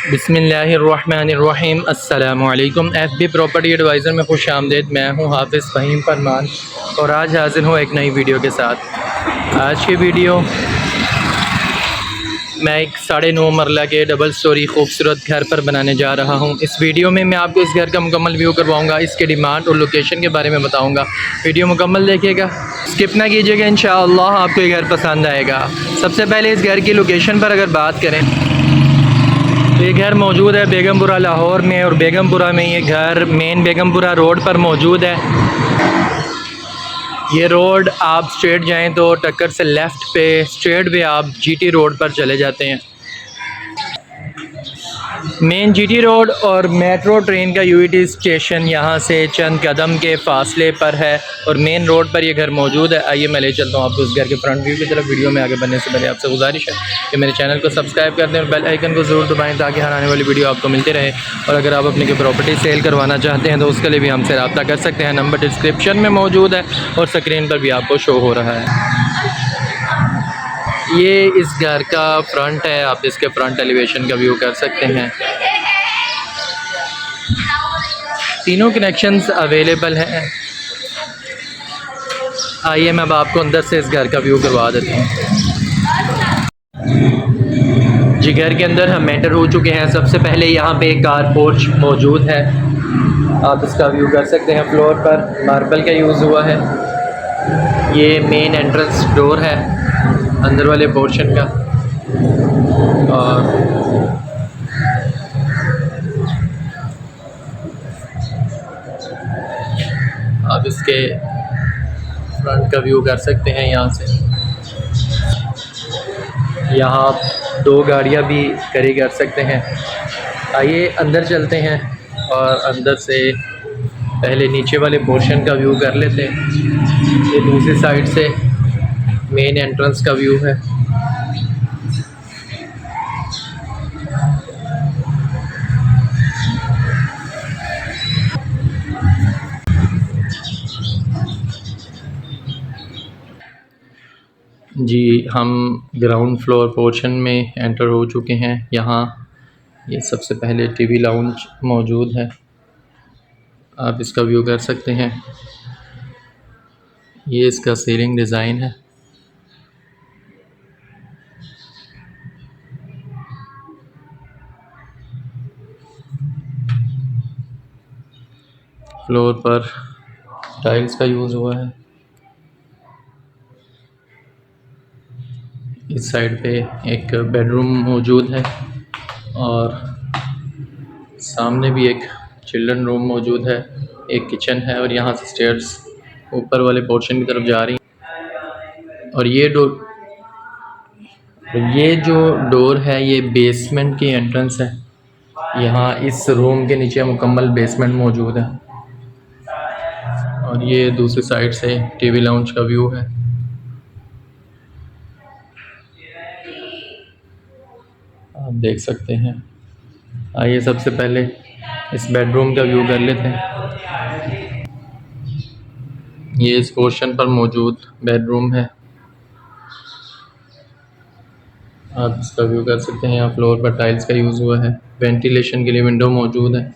बिस्मिल्लाहिर्रहमानिर्रहीम। अस्सलामुअलैकुम। FB property adviser में खुश आमदेद। मैं हूं हाफिज़ फ़हीम फरमान और आज हाज़िर हूं एक नई वीडियो के साथ। आज की वीडियो मैं एक 9.5 मरला के डबल स्टोरी खूबसूरत घर पर बनाने जा रहा हूं। इस वीडियो में मैं आपको इस घर का मुकम्मल व्यू करवाऊंगा, इसके डिमांड और लोकेशन के बारे में बताऊंगा। वीडियो मुकम्मल देखिएगा, स्किप ना कीजिएगा। इंशाअल्लाह आपको ये घर पसंद आएगा। सबसे पहले इस घर की लोकेशन पर अगर बात करें, ये घर मौजूद है बेगमपुरा लाहौर में, और बेगमपुरा में ये घर मेन बेगमपुरा रोड पर मौजूद है। ये रोड आप स्ट्रेट जाएं तो टक्कर से लेफ़्ट पे स्ट्रेट पे आप जीटी रोड पर चले जाते हैं। मेन जीटी रोड और मेट्रो ट्रेन का यूईटी स्टेशन यहाँ से चंद कदम के फासले पर है और मेन रोड पर ये घर मौजूद है। आइए मैं ले चलता हूँ आपको उस घर के फ्रंट व्यू की तरफ। वीडियो में आगे बढ़ने से पहले आपसे गुजारिश है कि मेरे चैनल को सब्सक्राइब कर दें और बेल आइकन को ज़रूर दबाएं ताकि हर आने वाली वीडियो आपको मिलती रहे। और अगर आप अपनी कोई प्रॉपर्टी सेल करवाना चाहते हैं तो उसके लिए भी हमसे रब्ता कर सकते हैं। नंबर डिस्क्रिप्शन में मौजूद है और स्क्रीन पर भी आपको शो हो रहा है। ये इस घर का फ्रंट है, आप इसके फ्रंट एलिवेशन का व्यू कर सकते हैं। तीनों कनेक्शंस अवेलेबल हैं। आइए मैं अब आपको अंदर से इस घर का व्यू करवा देता हूँ। जी, घर के अंदर हम एंटर हो चुके हैं। सबसे पहले यहाँ पे एक कार पोर्च मौजूद है, आप इसका व्यू कर सकते हैं। फ्लोर पर मार्बल का यूज़ हुआ है। ये मेन एंट्रेंस डोर है अंदर वाले पोर्शन का। और आप इसके फ्रंट का व्यू कर सकते हैं यहाँ से। यहाँ आप 2 गाड़ियाँ भी खड़ी कर सकते हैं। आइए अंदर चलते हैं और अंदर से पहले नीचे वाले पोर्शन का व्यू कर लेते हैं। ये दूसरी साइड से मेन एंट्रेंस का व्यू है। जी, हम ग्राउंड फ्लोर पोर्शन में एंटर हो चुके हैं। यहाँ ये सबसे पहले टीवी लाउंज मौजूद है, आप इसका व्यू कर सकते हैं। ये इसका सीलिंग डिज़ाइन है। फ्लोर पर टाइल्स का यूज़ हुआ है। इस साइड पे एक बेडरूम मौजूद है और सामने भी एक चिल्ड्रन रूम मौजूद है, एक किचन है और यहाँ से स्टेयर्स ऊपर वाले पोर्शन की तरफ जा रही हैं। और ये जो डोर है ये बेसमेंट की एंट्रेंस है। यहाँ इस रूम के नीचे मुकम्मल बेसमेंट मौजूद है। और ये दूसरी साइड से टीवी लाउंज का व्यू है। आप देख सकते हैं। आइए सबसे पहले इस बेडरूम का व्यू कर लेते हैं। ये इस पोर्शन पर मौजूद बेडरूम है, आप इसका व्यू कर सकते हैं। यहाँ फ्लोर पर टाइल्स का यूज़ हुआ है। वेंटिलेशन के लिए विंडो मौजूद है।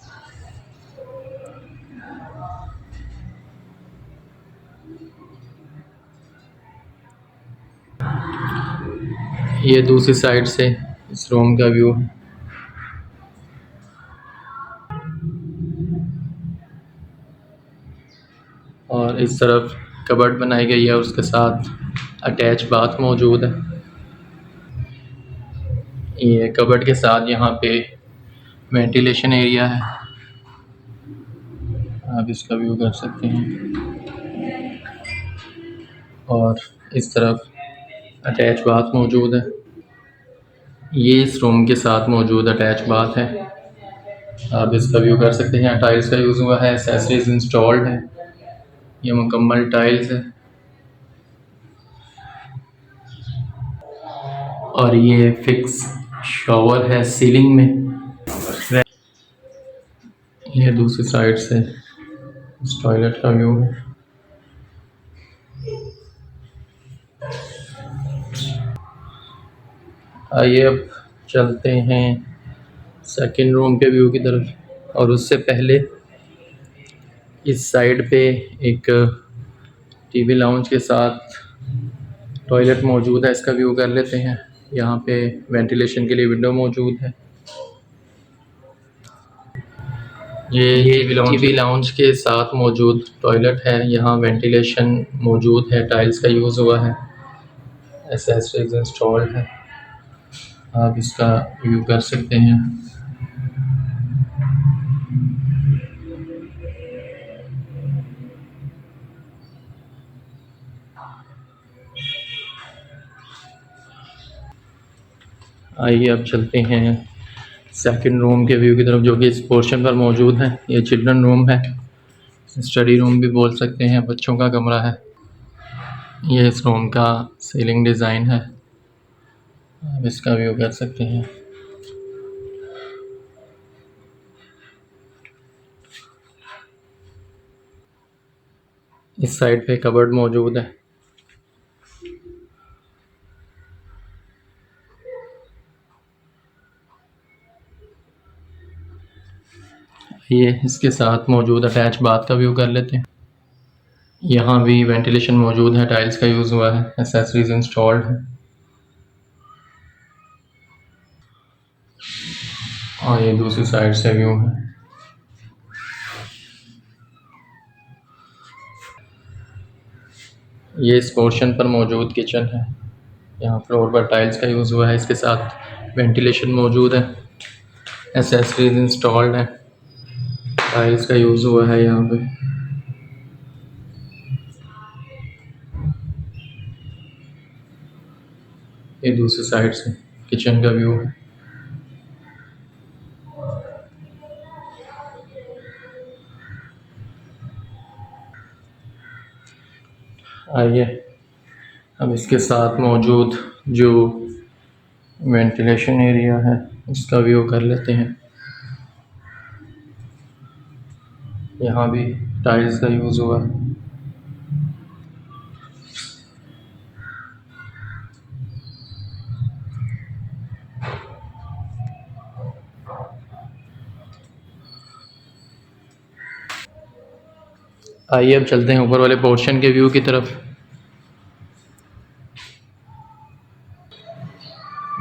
ये दूसरी साइड से इस रूम का व्यू है। और इस तरफ कबर्ड बनाई गई है, उसके साथ अटैच बाथ मौजूद है। ये कबर्ड के साथ यहाँ पे वेंटिलेशन एरिया है, आप इसका व्यू कर सकते हैं। और इस तरफ अटैच बाथ मौजूद है। ये इस रूम के साथ मौजूद अटैच बाथ है, आप इसका व्यू कर सकते हैं। टाइल्स का यूज़ हुआ है, एक्सेसरीज इंस्टॉल्ड है। ये मुकम्मल टाइल्स है। और ये फिक्स शॉवर है सीलिंग में। ये दूसरी साइड से इस टॉयलेट का व्यू है। आइए अब चलते हैं सेकंड रूम के व्यू की तरफ। और उससे पहले इस साइड पे एक टीवी लाउंज के साथ टॉयलेट मौजूद है, इसका व्यू कर लेते हैं। यहाँ पे वेंटिलेशन के लिए विंडो मौजूद है। ये टीवी लाउंज के साथ मौजूद टॉयलेट है। यहाँ वेंटिलेशन मौजूद है, टाइल्स का यूज़ हुआ है, एसेसरीज इंस्टॉल्ड है। आप इसका व्यू कर सकते हैं। आइए अब चलते हैं सेकंड रूम के व्यू की तरफ, जो कि इस पोर्शन पर मौजूद है। ये चिल्ड्रन रूम है, स्टडी रूम भी बोल सकते हैं, बच्चों का कमरा है। ये इस रूम का सीलिंग डिज़ाइन है, आप इसका व्यू कर सकते हैं। इस साइड पे कबर्ड मौजूद है। ये इसके साथ मौजूद अटैच बाथ का व्यू कर लेते हैं। यहाँ भी वेंटिलेशन मौजूद है, टाइल्स का यूज़ हुआ है, एसेसरीज इंस्टॉल्ड है। और ये दूसरी साइड से व्यू है। ये इस पोर्शन पर मौजूद किचन है। यहाँ फ्लोर पर टाइल्स का यूज़ हुआ है, इसके साथ वेंटिलेशन मौजूद है, एसेसरीज इंस्टॉल्ड है, टाइल्स का यूज़ हुआ है यहाँ पे। ये दूसरी साइड से किचन का व्यू है। आइए अब इसके साथ मौजूद जो वेंटिलेशन एरिया है उसका व्यू कर लेते हैं। यहाँ भी टाइल्स का यूज़ हुआ है। आइए अब चलते हैं ऊपर वाले पोर्शन के व्यू की तरफ।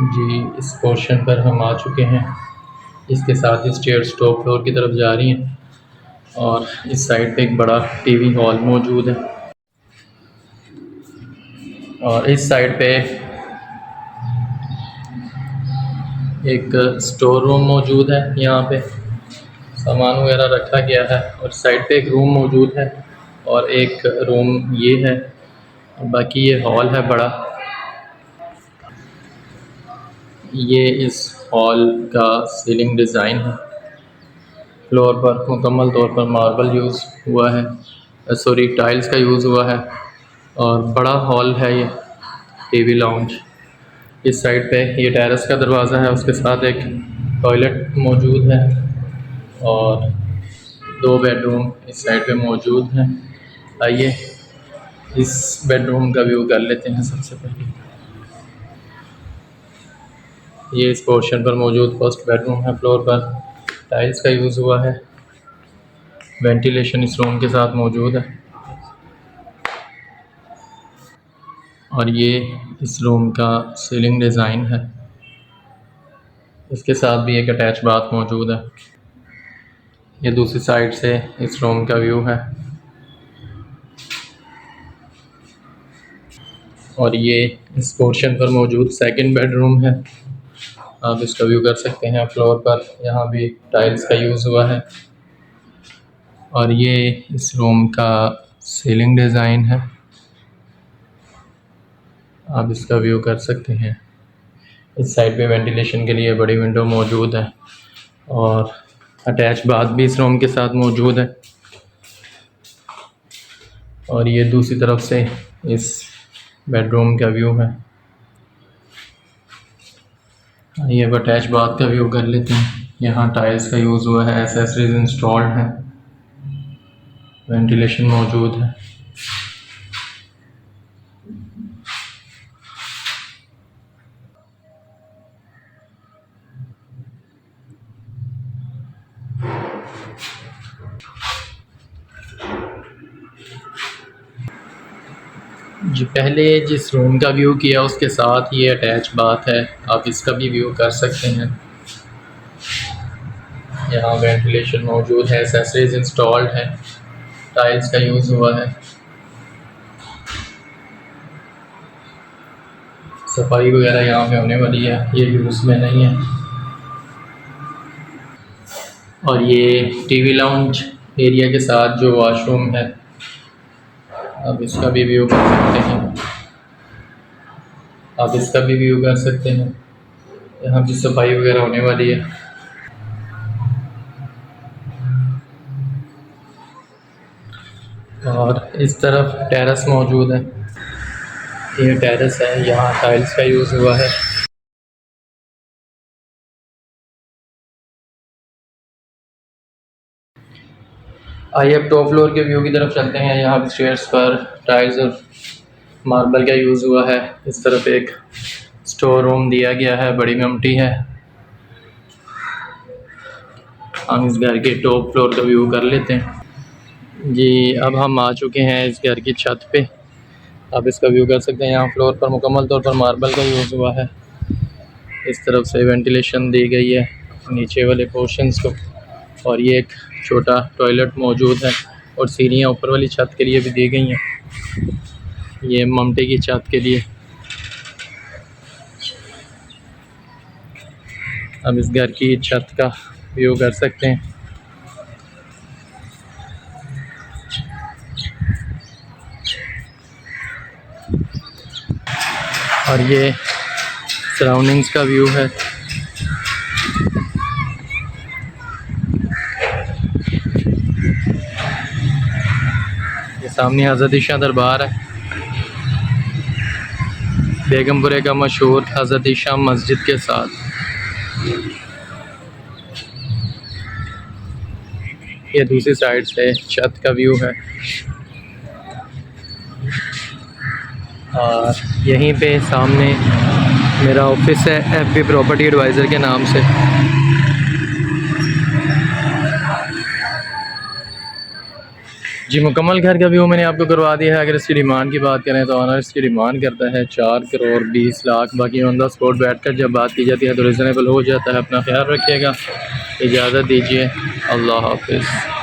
जी, इस पोर्शन पर हम आ चुके हैं। इसके साथ ही स्टेयर्स टॉप फ्लोर की तरफ जा रही हैं और इस साइड पे एक बड़ा टीवी हॉल मौजूद है। और इस साइड पे एक स्टोर रूम मौजूद है, यहाँ पे सामान वगैरह रखा गया है। और साइड पे एक रूम मौजूद है और एक रूम ये है, बाकी ये हॉल है बड़ा। ये इस हॉल का सीलिंग डिज़ाइन है। फ्लोर पर मुकम्मल तौर पर मार्बल यूज़ हुआ है, सॉरी टाइल्स का यूज़ हुआ है। और बड़ा हॉल है ये टीवी लाउंज। इस साइड पे ये टेरेस का दरवाज़ा है, उसके साथ एक टॉयलेट मौजूद है और दो बेडरूम इस साइड पे मौजूद हैं। आइए इस बेडरूम का व्यू कर लेते हैं। सबसे पहले ये इस पोर्शन पर मौजूद फर्स्ट बेडरूम है। फ्लोर पर टाइल्स का यूज़ हुआ है, वेंटिलेशन इस रूम के साथ मौजूद है। और ये इस रूम का सीलिंग डिज़ाइन है, इसके साथ भी एक अटैच बाथ मौजूद है। ये दूसरी साइड से इस रूम का व्यू है। और ये इस पोर्शन पर मौजूद सेकंड बेडरूम है, आप इसका व्यू कर सकते हैं। फ्लोर पर यहाँ भी टाइल्स का यूज़ हुआ है। और ये इस रूम का सीलिंग डिज़ाइन है, आप इसका व्यू कर सकते हैं। इस साइड पे वेंटिलेशन के लिए बड़ी विंडो मौजूद है और अटैच बाथ भी इस रूम के साथ मौजूद है। और ये दूसरी तरफ से इस बेडरूम का व्यू है। ये अब अटैच बाथ का व्यू कर लेते हैं। यहाँ टाइल्स का यूज़ हुआ है, एसेसरीज इंस्टॉल्ड है, वेंटिलेशन मौजूद है। जी पहले जिस रूम का व्यू किया उसके साथ ये अटैच बाथ है, आप इसका भी व्यू कर सकते हैं। यहाँ वेंटिलेशन मौजूद है, एक्सेसरीज इंस्टॉल्ड है, टाइल्स का यूज़ हुआ है। सफाई वगैरह यहाँ पे होने वाली है, ये यूज़ में नहीं है। और ये टीवी लाउंज एरिया के साथ जो वॉशरूम है, आप इसका भी व्यू कर सकते हैं। आप इसका भी व्यू कर सकते हैं। यहाँ भी सफाई वगैरह होने वाली है। और इस तरफ टेरेस मौजूद है, ये टेरेस है, यहाँ टाइल्स का यूज़ हुआ है। आइए अब टॉप फ्लोर के व्यू की तरफ चलते हैं। यहाँ स्टेयर्स पर टाइल्स और मार्बल का यूज़ हुआ है। इस तरफ एक स्टोर रूम दिया गया है, बड़ी ममटी है। हम इस घर के टॉप फ्लोर का व्यू कर लेते हैं। जी अब हम आ चुके हैं इस घर की छत पे, आप इसका व्यू कर सकते हैं। यहाँ फ्लोर पर मुकम्मल तौर पर मार्बल का यूज़ हुआ है। इस तरफ से वेंटिलेशन दी गई है नीचे वाले पोर्शंस को, और ये एक छोटा टॉयलेट मौजूद है, और सीढ़ियाँ ऊपर वाली छत के लिए भी दी गई हैं, ये ममटे की छत के लिए। अब इस घर की छत का व्यू कर सकते हैं। और ये सराउंडिंग्स का व्यू है। ये सामने हज़रत ईशा दरबार है, बेगमपुरे का मशहूर हज़रत ईशा मस्जिद के साथ। ये दूसरी साइड से छत का व्यू है। और यहीं पे सामने मेरा ऑफिस है FB प्रॉपर्टी एडवाइज़र के नाम से। जी मुकम्मल घर का व्यू मैंने आपको करवा दिया है। अगर इसकी डिमांड की बात करें तो ऑनर इसकी डिमांड करता है 4 करोड़ 20 लाख। बाकी ऑन द स्पॉट बैठ कर जब बात की जाती है तो रिजनेबल हो जाता है। अपना ख्याल रखिएगा, इजाज़त दीजिए, अल्लाह हाफिज़।